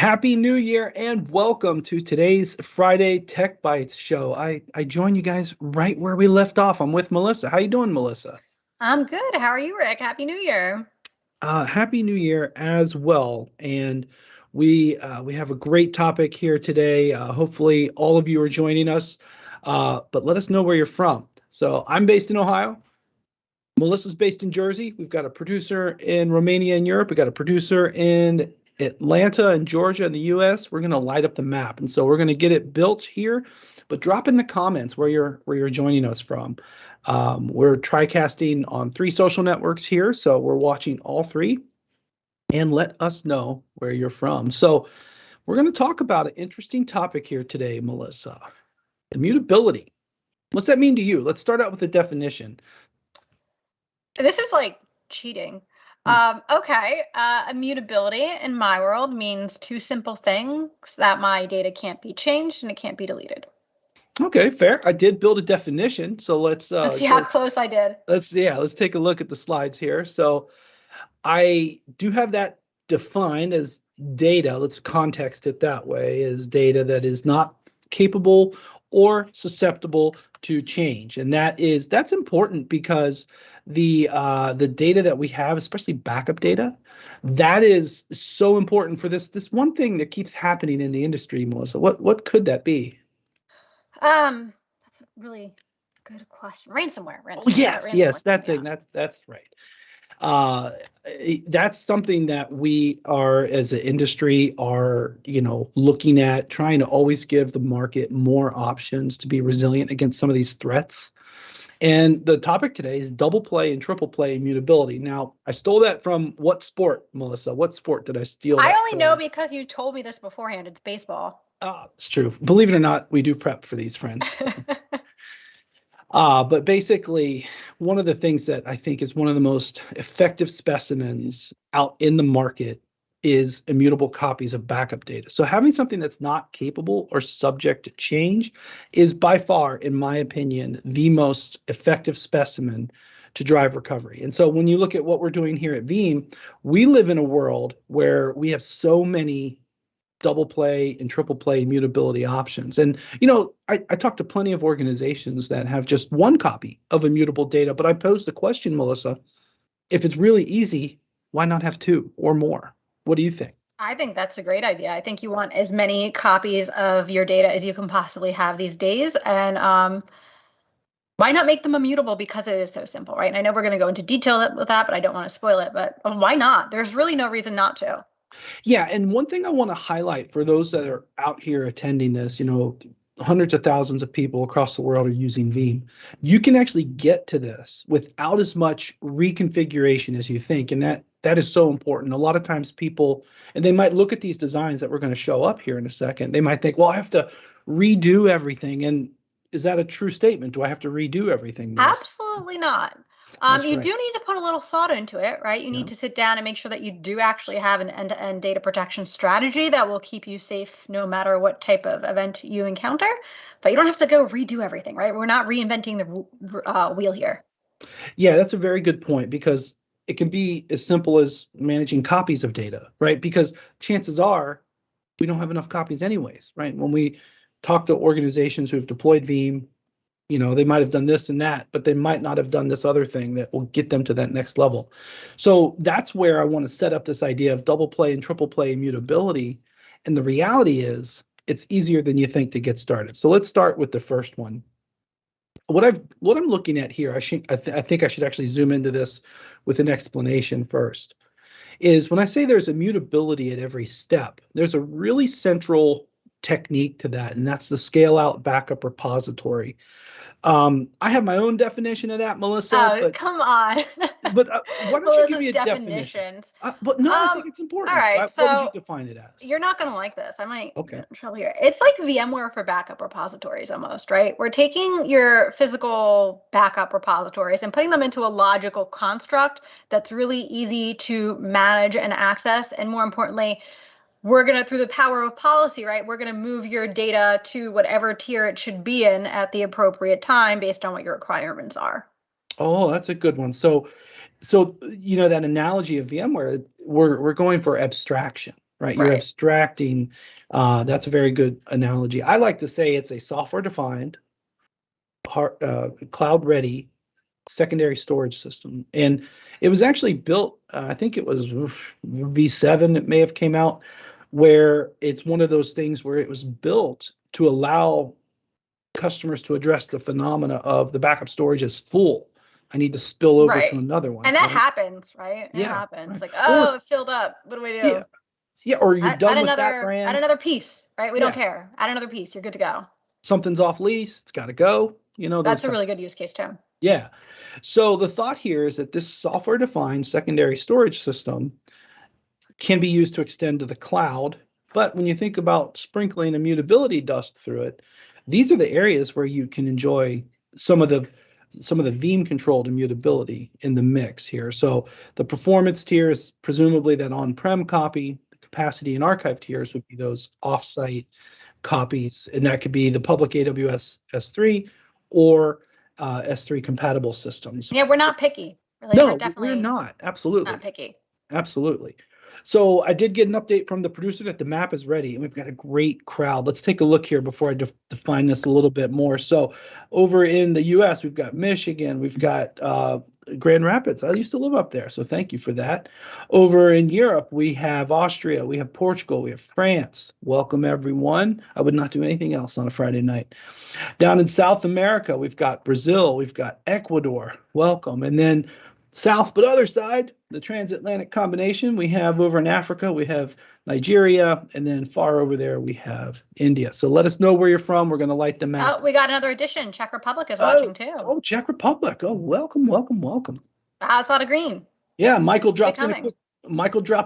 Happy New Year and welcome to today's Friday Tech Bites show. I join you guys right where we left off. I'm with Melissa. How you doing, Melissa? I'm good. How are you, Rick? Happy New Year. Happy New Year as well. And we have a great topic here today. Hopefully, all of you are joining us. But let us know where you're from. So I'm based in Ohio. Melissa's based in Jersey. We've got a producer in Romania and Europe. We've got a producer in Atlanta and Georgia in the US. We're going to light up the map. And so we're going to get it built here, but drop in the comments where you're joining us from. We're TriCasting on 3 social networks here, so we're watching all 3, and let us know where you're from. So we're going to talk about an interesting topic here today, Melissa. Immutability. What's that mean to you? Let's start out with the definition. This is like cheating. Okay. Immutability in my world means 2 simple things: that my data can't be changed and it can't be deleted. Okay, fair. I did build a definition, so let's see how close I did. Let's take a look at the slides here. So I do have that defined as data. Let's context it that way, as data that is not capable or susceptible to change. And that's important because the data that we have, especially backup data, that is so important for this one thing that keeps happening in the industry, Melissa. What could that be? That's a really good question. Ransomware. Oh, yes, that thing. That's right. That's something that we are, as an industry, are looking at, trying to always give the market more options to be resilient against some of these threats. And the topic today is double play and triple play immutability. Now, I stole that from what sport, Melissa? What sport did I steal that I only from? know because you told me this beforehand. It's baseball. It's true. Believe it or not, we do prep for these, friends. But basically, one of the things that I think is one of the most effective specimens out in the market is immutable copies of backup data. So having something that's not capable or subject to change is by far, in my opinion, the most effective specimen to drive recovery. And so when you look at what we're doing here at Veeam, we live in a world where we have so many double play and triple play immutability options. And, I talk to plenty of organizations that have just one copy of immutable data, but I posed the question, Melissa, if it's really easy, why not have 2 or more? What do you think? I think that's a great idea. I think you want as many copies of your data as you can possibly have these days. And why not make them immutable? Because it is so simple, right? And I know we're going to go into detail with that, but I don't want to spoil it. But why not? There's really no reason not to. Yeah, and one thing I want to highlight for those that are out here attending this, hundreds of thousands of people across the world are using Veeam. You can actually get to this without as much reconfiguration as you think, and that is so important. A lot of times people, and they might look at these designs that we're going to show up here in a second, they might think, well, I have to redo everything. And is that a true statement? Do I have to redo everything? Absolutely not. You do need to put a little thought into it, right? You need to sit down and make sure that you do actually have an end-to-end data protection strategy that will keep you safe no matter what type of event you encounter. But you don't have to go redo everything, right? We're not reinventing the wheel here. Yeah, that's a very good point, because it can be as simple as managing copies of data, right? Because chances are we don't have enough copies anyways, right? When we talk to organizations who have deployed Veeam, they might have done this and that, but they might not have done this other thing that will get them to that next level. So that's where I want to set up this idea of double play and triple play immutability. And the reality is it's easier than you think to get started. So let's start with the first one. What I'm looking at here, I think I should actually zoom into this with an explanation first, is when I say there's immutability at every step, there's a really central technique to that, and that's the scale out backup repository. I have my own definition of that, Melissa. Oh, come on. But why don't you give me a definition? But no, I think it's important. All right, What would you define it as? You're not going to like this. I might get in trouble here. It's like VMware for backup repositories almost, right? We're taking your physical backup repositories and putting them into a logical construct that's really easy to manage and access. And more importantly, we're going to, through the power of policy, right, we're going to move your data to whatever tier it should be in at the appropriate time based on what your requirements are. Oh, that's a good one. So that analogy of VMware, we're going for abstraction, right? You're abstracting. That's a very good analogy. I like to say it's a software-defined, cloud-ready secondary storage system. And it was actually built, I think it was V7, it may have came out, where it's one of those things where it was built to allow customers to address the phenomena of the backup storage is full. I need to spill over to another one. And that happens, right? It Yeah. happens. Right. Like, oh, it filled up. What do we do? Yeah. Yeah. Or you're done with that add brand. another piece, right? We don't care. Add another piece. You're good to go. Something's off lease. It's got to go. You know, that's a really good use case too. Yeah. So the thought here is that this software-defined secondary storage system can be used to extend to the cloud. But when you think about sprinkling immutability dust through it, these are the areas where you can enjoy some of the Veeam controlled immutability in the mix here. So the performance tier is presumably that on-prem copy. The capacity and archive tiers would be those offsite copies, and that could be the public AWS S3 or S3 compatible systems. Yeah, we're not picky. Really, no, we're not. Absolutely not picky. Absolutely. So I did get an update from the producer that the map is ready, and we've got a great crowd. Let's take a look here before I define this a little bit more. So over in the U.S., we've got Michigan, we've got Grand Rapids. I used to live up there, so thank you for that. Over in Europe, we have Austria, we have Portugal, we have France. Welcome, everyone. I would not do anything else on a Friday night. Down in South America, we've got Brazil, we've got Ecuador. Welcome. And then south, but other side, the transatlantic combination, we have over in Africa, we have Nigeria, and then far over there, we have India. So let us know where you're from. We're going to light the map. Oh, we got another addition. Czech Republic is watching too. Oh, Czech Republic. Oh, welcome, welcome, welcome. That's a lot of green. Yeah, Michael drops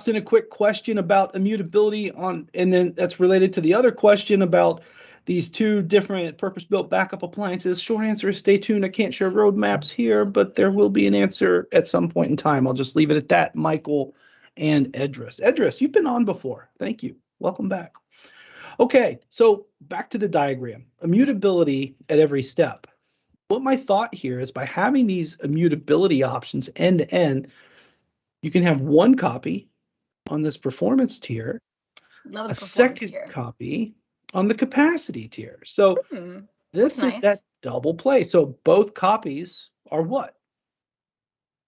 in a quick question about immutability and then that's related to the other question about these two different purpose-built backup appliances. Short answer is stay tuned. I can't share roadmaps here, but there will be an answer at some point in time. I'll just leave it at that, Michael and Edris. Edris, you've been on before. Thank you. Welcome back. Okay, so back to the diagram. Immutability at every step. What my thought here is by having these immutability options end to end, you can have one copy on this performance tier, a second copy on the capacity tier. So this is that double play. So both copies are what?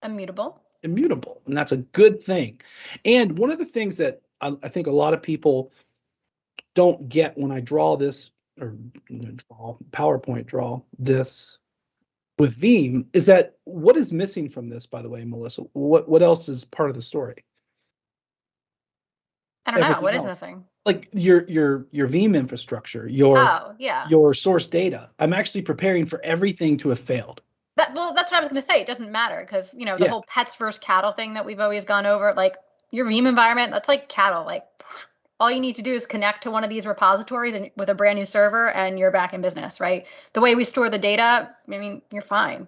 Immutable. Immutable. And that's a good thing. And one of the things that I think a lot of people don't get when I draw this or PowerPoint draw this with Veeam is that what is missing from this, by the way, Melissa? What else is part of the story? I don't know. What is missing? Like your Veeam infrastructure, your source data. I'm actually preparing for everything to have failed. That's what I was going to say. It doesn't matter because the whole pets versus cattle thing that we've always gone over. Like your Veeam environment, that's like cattle. Like all you need to do is connect to one of these repositories and with a brand new server, and you're back in business, right? The way we store the data, I mean, you're fine.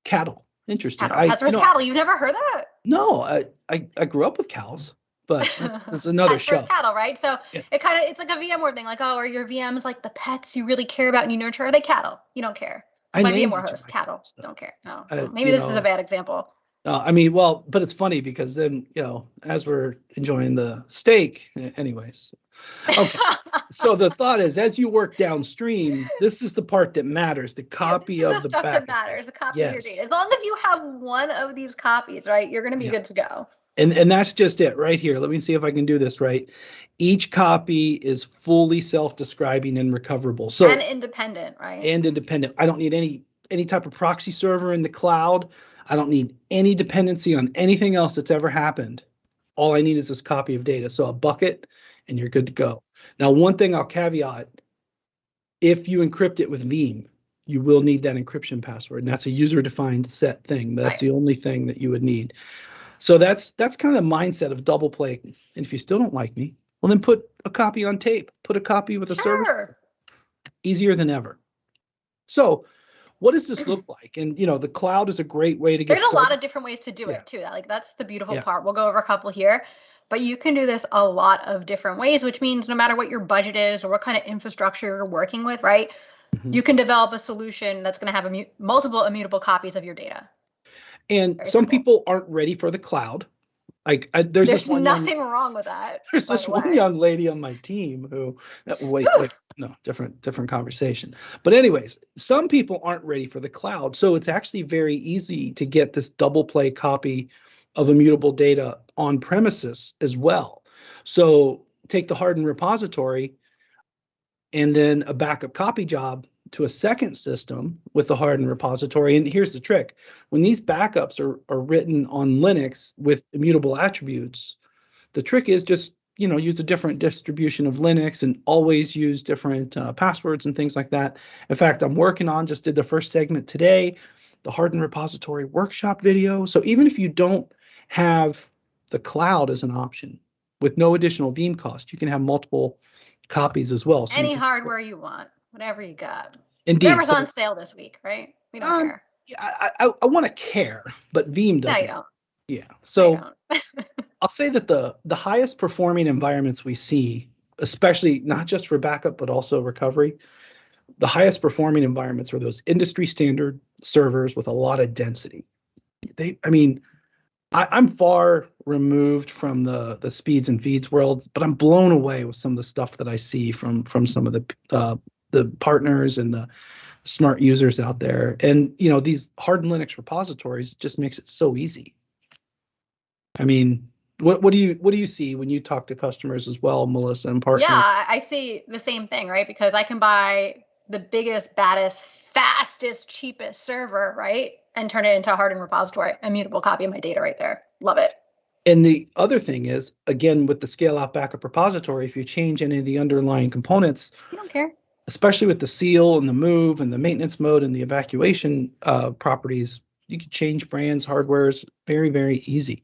Cattle, interesting. Pets versus cattle. You've never heard that? No, I grew up with cows. But that's another show. First cattle, right? So it's like a VMware thing. Like, are your VMs like the pets you really care about and you nurture? Are they cattle? You don't care. My VMware host, cattle, don't care. Oh, maybe this is a bad example. I mean, well, but it's funny because then, as we're enjoying the steak, anyways. Okay. So the thought is, as you work downstream, this is the part that matters. The copy of the stuff backup. That matters. The copy of your data. As long as you have one of these copies, right, you're going to be good to go. And that's just it right here. Let me see if I can do this right. Each copy is fully self-describing and recoverable. So and independent, right? And independent. I don't need any type of proxy server in the cloud. I don't need any dependency on anything else that's ever happened. All I need is this copy of data. So a bucket and you're good to go. Now, one thing I'll caveat, if you encrypt it with Veeam, you will need that encryption password. And that's a user-defined set thing. That's the only thing that you would need. So that's kind of the mindset of double play. And if you still don't like me, well, then put a copy on tape. Put a copy with a server. Easier than ever. So what does this look like? And, the cloud is a great way to get started. There's a lot of different ways to do it, too. That's the beautiful part. We'll go over a couple here. But you can do this a lot of different ways, which means no matter what your budget is or what kind of infrastructure you're working with, right, you can develop a solution that's going to have multiple immutable copies of your data. And some people aren't ready for the cloud. There's this There's one young nothing wrong with that, there's by this the one way. young lady on my team who wait, no, different conversation. But anyways, some people aren't ready for the cloud, so it's actually very easy to get this double play copy of immutable data on premises as well. So take the hardened repository and then a backup copy job to a second system with the hardened repository. And here's the trick. When these backups are written on Linux with immutable attributes, the trick is just, use a different distribution of Linux and always use different passwords and things like that. In fact, just did the first segment today, the hardened repository workshop video. So even if you don't have the cloud as an option with no additional Veeam cost, you can have multiple copies as well. So you Any can, hardware you want, whatever you got. indeed. Whatever's So on sale this week, right? We don't care. yeah, I want to care, but Veeam No, you doesn't. don't. Yeah. No, you So don't. I'll say that the highest performing environments we see, especially not just for backup but also recovery, the highest performing environments are those industry standard servers with a lot of density. I'm far removed from the speeds and feeds world, but I'm blown away with some of the stuff that I see from some of the partners and the smart users out there. And these hardened Linux repositories just makes it so easy. I mean, what do you see when you talk to customers as well, Melissa, and partners? Yeah, I see the same thing, right? Because I can buy the biggest, baddest, fastest, cheapest server, right? And turn it into a hardened repository, immutable copy of my data right there. Love it. And the other thing is, again, with the scale out backup repository, if you change any of the underlying components, You don't care. especially with the seal and the move and the maintenance mode and the evacuation properties, you can change brands, hardwares, very, very easy.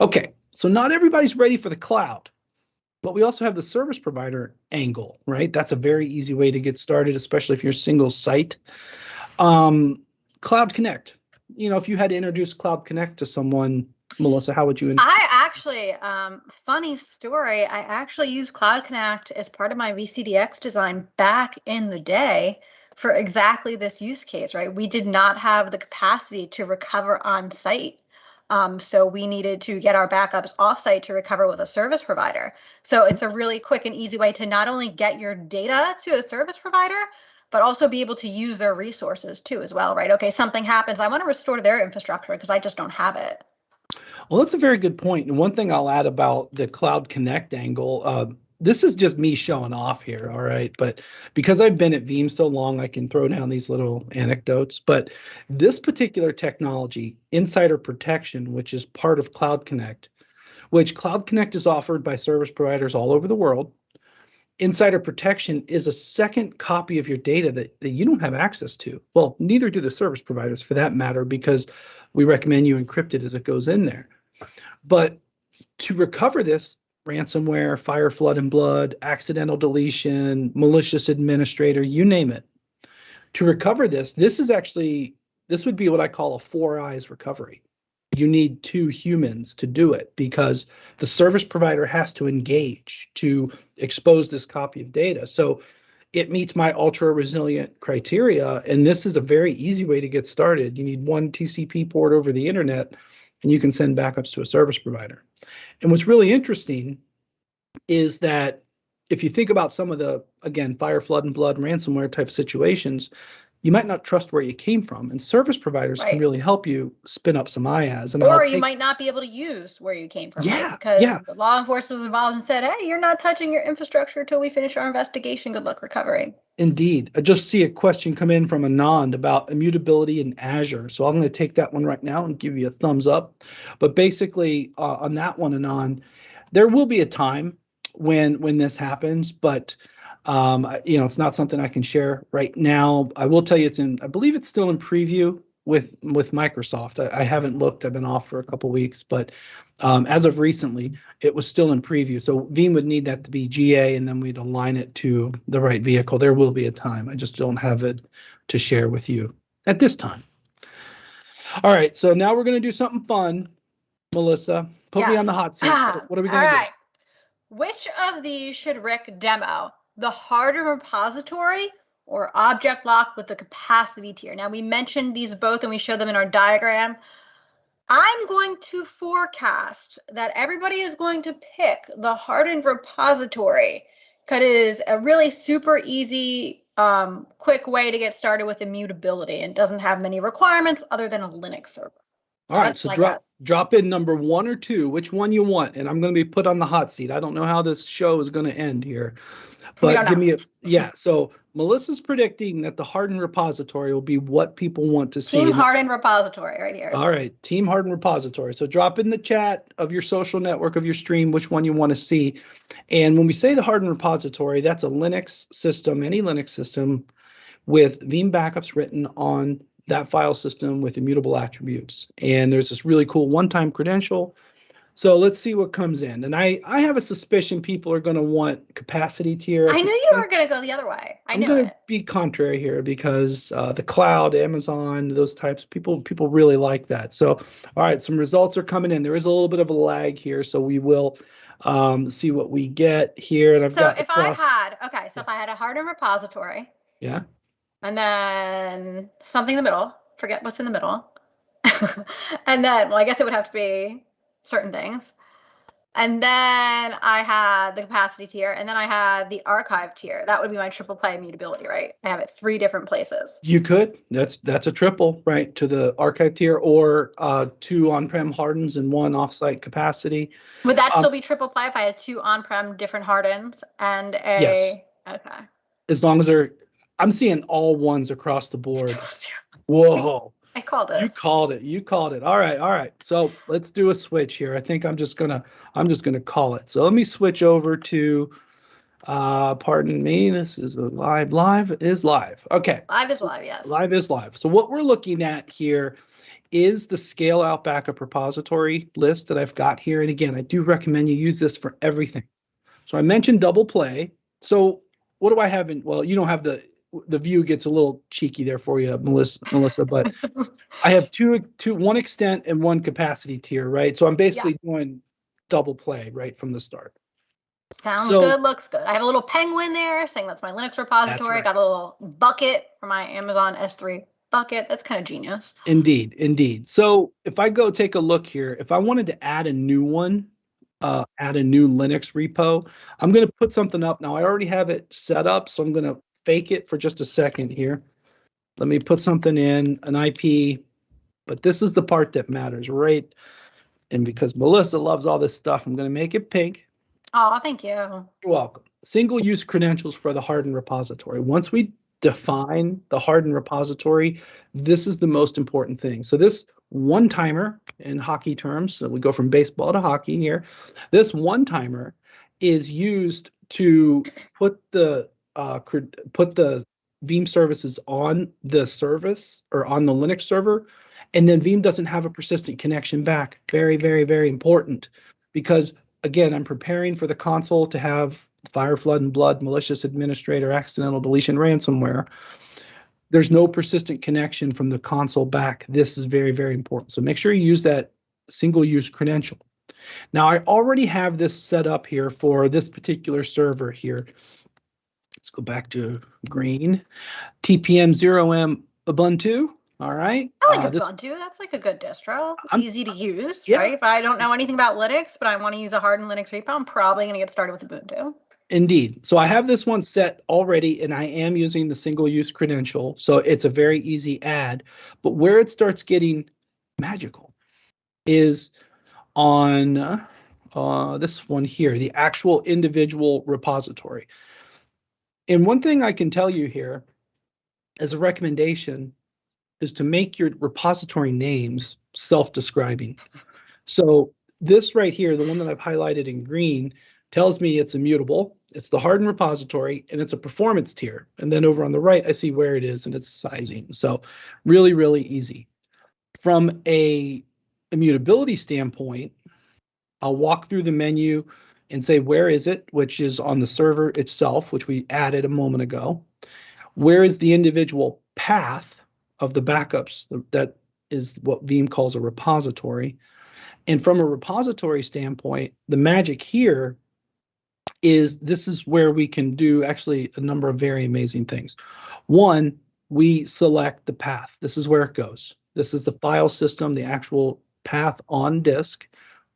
Okay, so not everybody's ready for the cloud, but we also have the service provider angle, right? That's a very easy way to get started, especially if you're single site. Cloud Connect. If you had to introduce Cloud Connect to someone, Melissa, how would you? I actually, funny story, I actually used Cloud Connect as part of my VCDX design back in the day for exactly this use case, right? We did not have the capacity to recover on site. So we needed to get our backups offsite to recover with a service provider. So it's a really quick and easy way to not only get your data to a service provider, but also be able to use their resources too as well, right? Okay, something happens, I want to restore their infrastructure because I just don't have it. Well, that's a very good point. And one thing I'll add about the Cloud Connect angle, this is just me showing off here, all right? But because I've been at Veeam so long, I can throw down these little anecdotes. But this particular technology, insider protection, which is part of Cloud Connect, which Cloud Connect is offered by service providers all over the world. Insider protection is a second copy of your data that you don't have access to. Well, neither do the service providers for that matter, because we recommend you encrypt it as it goes in there. But to recover this, ransomware, fire, flood, and blood, accidental deletion, malicious administrator, you name it. To recover this would be what I call a four eyes recovery. You need two humans to do it because the service provider has to engage to expose this copy of data. So it meets my ultra resilient criteria. And this is a very easy way to get started. You need one TCP port over the internet, and you can send backups to a service provider. And what's really interesting is that if you think about some of the, again, fire, flood, and blood ransomware type situations, you might not trust where you came from. And service providers can Right. really help you spin up some IaaS. And Or you might not be able to use where you came from, right? Because the law enforcement was involved and said, hey, you're not touching your infrastructure until we finish our investigation. Good luck recovering. Indeed. I just see a question come in from Anand about immutability in Azure. So I'm going to take that one right now and give you a thumbs up. But basically, on that one, Anand, there will be a time when this happens, but it's not something I can share right now. I will tell you I believe it's still in preview with Microsoft. I haven't looked. I've been off for a couple weeks, but as of recently, it was still in preview. So Veeam would need that to be GA, and then we'd align it to the right vehicle. There will be a time. I just don't have it to share with you at this time. All right, so now we're going to do something fun. Melissa, put me on the hot seat. What are we going to do? Which of these should Rick demo? The hardened repository or object lock with the capacity tier? Now, we mentioned these both and we showed them in our diagram. I'm going to forecast that everybody is going to pick the hardened repository because it is a really super easy, quick way to get started with immutability and doesn't have many requirements other than a Linux server. All right, That's so my guess. drop in number 1 or 2, which one you want, and I'm going to be put on the hot seat. I don't know how this show is going to end here, We but don't give know. me yeah. So Melissa's predicting that the hardened repository will be what people want to see. Team hardened repository right here. All right, team hardened repository. So drop in the chat of your social network of your stream which one you want to see. And when we say the hardened repository, that's a Linux system, any Linux system with Veeam backups written on that file system with immutable attributes. And there's this really cool one-time credential. So let's see what comes in. And I have a suspicion people are going to want capacity tier. I knew you were going to go the other way. I'm going to be contrary here because the cloud, Amazon, those types, people really like that. So, all right, some results are coming in. There is a little bit of a lag here, so we will see what we get here. And if I had a hardened repository. Yeah. And then something in the middle, forget what's in the middle. And then, well, I guess it would have to be certain things. And then I had the capacity tier, and then I had the archive tier. That would be my triple play immutability, right? I have it 3 different places. You could. That's a triple, right, to the archive tier, or 2 on-prem hardens and 1 offsite capacity. Would that still be triple play if I had 2 on-prem different hardens and a? Yes. Okay. As long as they're, I'm seeing all 1s across the board. Whoa. I called it. You called it. All right. So let's do a switch here. I think I'm just gonna call it. So let me switch over to pardon me, this is a live. Is live. Okay. Live is live, yes. Live is live. So what we're looking at here is the scale out backup repository list that I've got here. And again, I do recommend you use this for everything. So I mentioned double play. So what do I have in, well, you don't have the view gets a little cheeky there for you, Melissa, but I have two, 1 extent and 1 capacity tier, right? So I'm basically doing double play right from the start. Sounds good, looks good. I have a little penguin there saying that's my Linux repository. Right. Got a little bucket for my Amazon S3 bucket. That's kind of genius. Indeed. So if I go take a look here, if I wanted to add a new one, add a new Linux repo, I'm going to put something up. Now I already have it set up, so I'm going to fake it for just a second here. Let me put something in, an IP, but this is the part that matters, right? And because Melissa loves all this stuff, I'm going to make it pink. Oh, thank you. You're welcome. Single-use credentials for the hardened repository. Once we define the hardened repository, this is the most important thing. So this one-timer in hockey terms, so we go from baseball to hockey here, this one-timer is used to put the Veeam services on the service or on the Linux server, and then Veeam doesn't have a persistent connection back. Very, very, very important, because again, I'm preparing for the console to have fire, flood, and blood, malicious administrator, accidental deletion, ransomware. There's no persistent connection from the console back. This is very, very important. So make sure you use that single-use credential. Now, I already have this set up here for this particular server here. Let's go back to green. TPM0M Ubuntu. All right. I like Ubuntu. That's like a good distro. Easy to use, right? If I don't know anything about Linux, but I want to use a hardened Linux repo, I'm probably going to get started with Ubuntu. Indeed. So I have this one set already, and I am using the single-use credential. So it's a very easy add. But where it starts getting magical is on this one here, the actual individual repository. And one thing I can tell you here as a recommendation is to make your repository names self-describing. So this right here, the one that I've highlighted in green, tells me it's immutable, it's the hardened repository, and it's a performance tier. And then over on the right, I see where it is and its sizing. So really, really easy. From a immutability standpoint, I'll walk through the menu and say, where is it, which is on the server itself, which we added a moment ago. Where is the individual path of the backups? That is what Veeam calls a repository. And from a repository standpoint, the magic here is this is where we can do actually a number of very amazing things. One, we select the path. This is where it goes. This is the file system, the actual path on disk.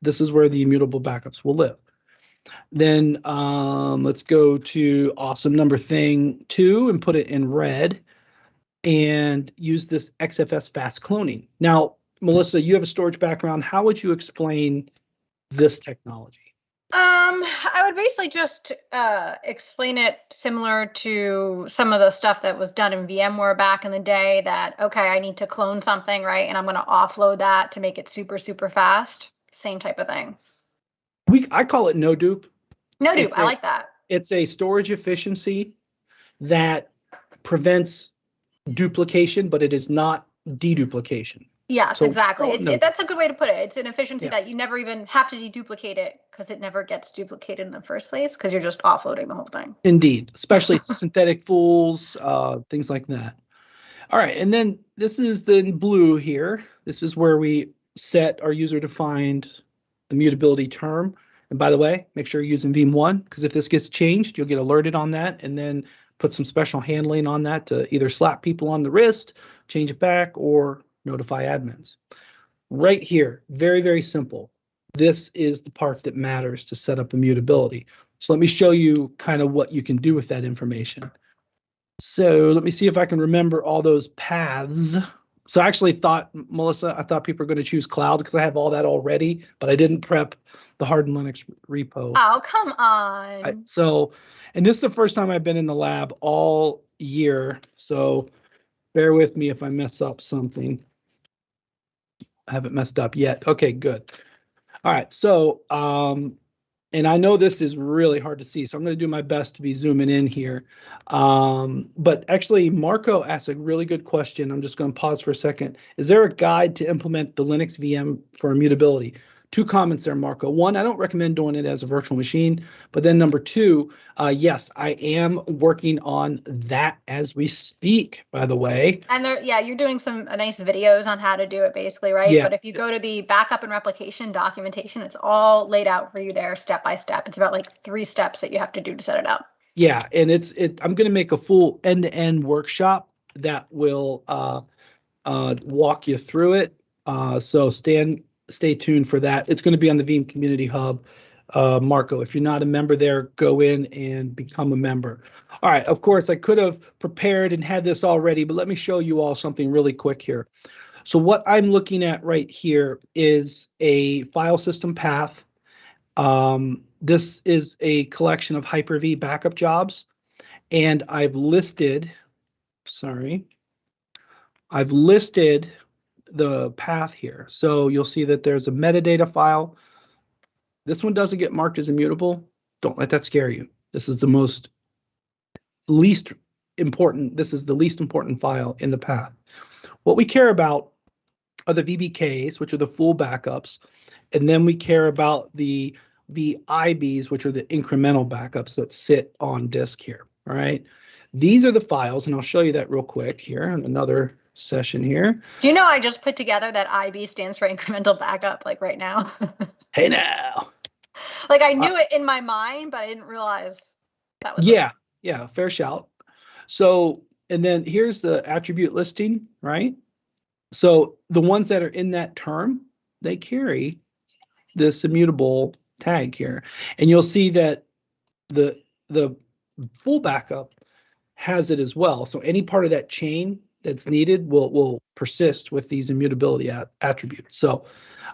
This is where the immutable backups will live. Then let's go to awesome number thing 2 and put it in red and use this XFS fast cloning. Now, Melissa, you have a storage background. How would you explain this technology? I would basically just explain it similar to some of the stuff that was done in VMware back in the day that, okay, I need to clone something, right? And I'm going to offload that to make it super, super fast. Same type of thing. I call it no dupe. No dupe, I like that. It's a storage efficiency that prevents duplication, but it is not deduplication. Yes, So, exactly. no. That's a good way to put it. It's an efficiency that you never even have to deduplicate it because it never gets duplicated in the first place because you're just offloading the whole thing. Indeed, especially synthetic fools, things like that. All right, and then this is the blue here. This is where we set our user-defined immutability term. And by the way, make sure you're using Veeam 1, because if this gets changed, you'll get alerted on that, and then put some special handling on that to either slap people on the wrist, change it back, or notify admins. Right here, very, very simple. This is the part that matters to set up immutability. So let me show you kind of what you can do with that information. So let me see if I can remember all those paths. So I actually thought, Melissa, I thought people were going to choose cloud because I have all that already, but I didn't prep the hardened Linux repo. Oh, come on. And this is the first time I've been in the lab all year. So bear with me if I mess up something. I haven't messed up yet. Okay, good. All right. So, and I know this is really hard to see, so I'm going to do my best to be zooming in here. But actually, Marco asked a really good question. I'm just going to pause for a second. Is there a guide to implement the Linux VM for immutability? 2 comments there, Marco. 1, I don't recommend doing it as a virtual machine. But then number 2, yes, I am working on that as we speak, by the way. And you're doing some nice videos on how to do it, basically, right? Yeah. But if you go to the backup and replication documentation, it's all laid out for you there step by step. It's about like 3 steps that you have to do to set it up. Yeah, and I'm going to make a full end-to-end workshop that will walk you through it. So stay tuned for that. It's going to be on the Veeam Community Hub. Marco, if you're not a member there, go in and become a member. All right, of course, I could have prepared and had this already, but let me show you all something really quick here. So what I'm looking at right here is a file system path. This is a collection of Hyper-V backup jobs, and I've listed the path here. So you'll see that there's a metadata file. This one doesn't get marked as immutable. Don't let that scare you. This is the least important file in the path. What we care about are the VBKs, which are the full backups, and then we care about the VIBs, which are the incremental backups that sit on disk here. All right. These are the files, and I'll show you that real quick here in another session here. Do you know I just put together that IB stands for incremental backup, like right now? Hey now. Like I knew it in my mind, but I didn't realize that was Yeah, fair shout. So, and then here's the attribute listing, right? So the ones that are in that term, they carry this immutable tag here. And you'll see that the full backup has it as well. So any part of that chain that's needed will persist with these immutability attributes. So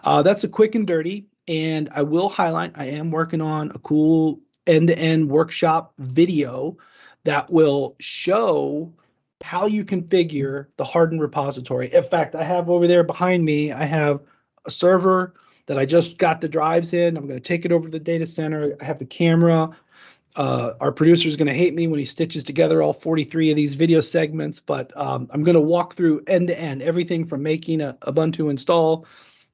that's a quick and dirty. And I will highlight, I am working on a cool end-to-end workshop video that will show how you configure the hardened repository. In fact, I have over there behind me, I have a server that I just got the drives in. I'm going to take it over to the data center. I have the camera. Our producer is going to hate me when he stitches together all 43 of these video segments, but I'm going to walk through end to end, everything from making a Ubuntu install,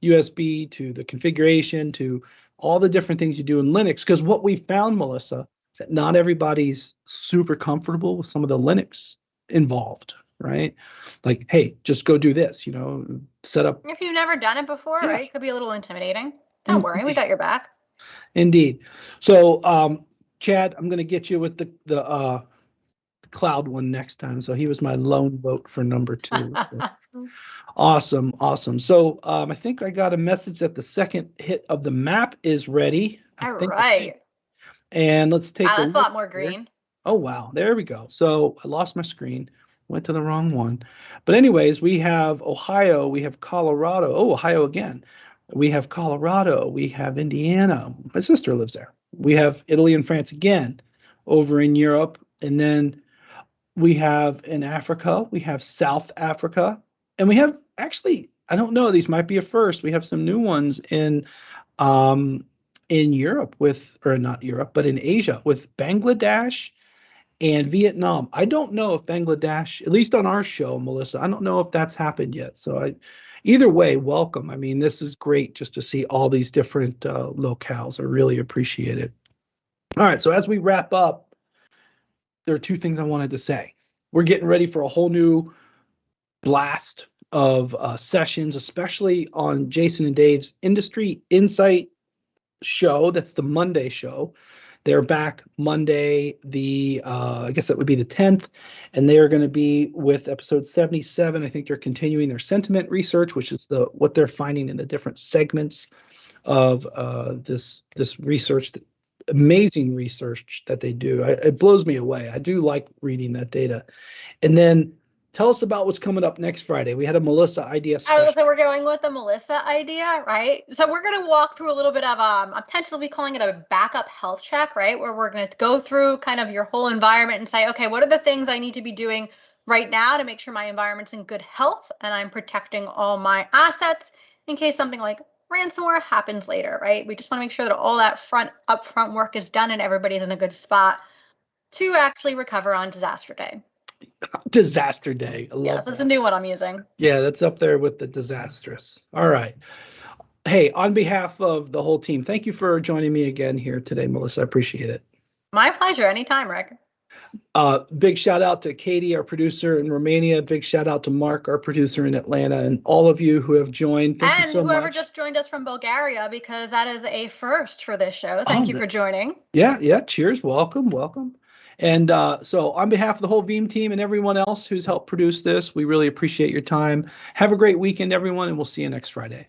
USB, to the configuration, to all the different things you do in Linux. Because what we found, Melissa, is that not everybody's super comfortable with some of the Linux involved, right? Like, hey, just go do this, set up. If you've never done it before, right? It could be a little intimidating. Don't worry, we got your back. Indeed. So, Chad, I'm going to get you with the cloud one next time. So he was my lone vote for number 2. So. Awesome, awesome. So I think I got a message that the second hit of the map is ready. All right. And let's take Wow, a that's a look lot more here. green. Oh, wow. There we go. So I lost my screen, went to the wrong one. But anyways, we have Ohio, we have Colorado. Oh, Ohio again. We have Colorado, we have Indiana. My sister lives there. We have Italy and France again over in Europe. And then we have in Africa, we have South Africa. And we have actually, I don't know, these might be a first. We have some new ones um, in Europe with, or not Europe, but in Asia with Bangladesh and Vietnam. I don't know if Bangladesh, at least on our show, Melissa, I don't know if that's happened yet. So either way, welcome. I mean, this is great just to see all these different locales. I really appreciate it. All right. So as we wrap up, there are two things I wanted to say. We're getting ready for a whole new blast of sessions, especially on Jason and Dave's Industry Insight show. That's the Monday show. They're back Monday, I guess that would be the 10th, and they are going to be with episode 77. I think they're continuing their sentiment research, which is what they're finding in the different segments of this research, amazing research that they do. It blows me away. I do like reading that data. And then tell us about what's coming up next Friday. We had a Melissa idea special. Oh, so we're going with the Melissa idea, right? So we're going to walk through a little bit of, I'm tentatively calling it a backup health check, right? Where we're going to go through kind of your whole environment and say, okay, what are the things I need to be doing right now to make sure my environment's in good health and I'm protecting all my assets in case something like ransomware happens later, right? We just want to make sure that all that upfront work is done and everybody's in a good spot to actually recover on disaster day. Disaster day. I love Yes, that's a new one I'm using. Yeah, that's up there with the disastrous. All right. Hey, on behalf of the whole team, thank you for joining me again here today, Melissa. I appreciate it. My pleasure. Anytime, Rick. Big shout out to Katie, our producer in Romania. Big shout out to Mark, our producer in Atlanta, and all of you who have joined. Thank you so much. And whoever just joined us from Bulgaria, because that is a first for this show. Thank you for joining. Yeah. Cheers. Welcome. And so on behalf of the whole Veeam team and everyone else who's helped produce this, we really appreciate your time. Have a great weekend, everyone, and we'll see you next Friday.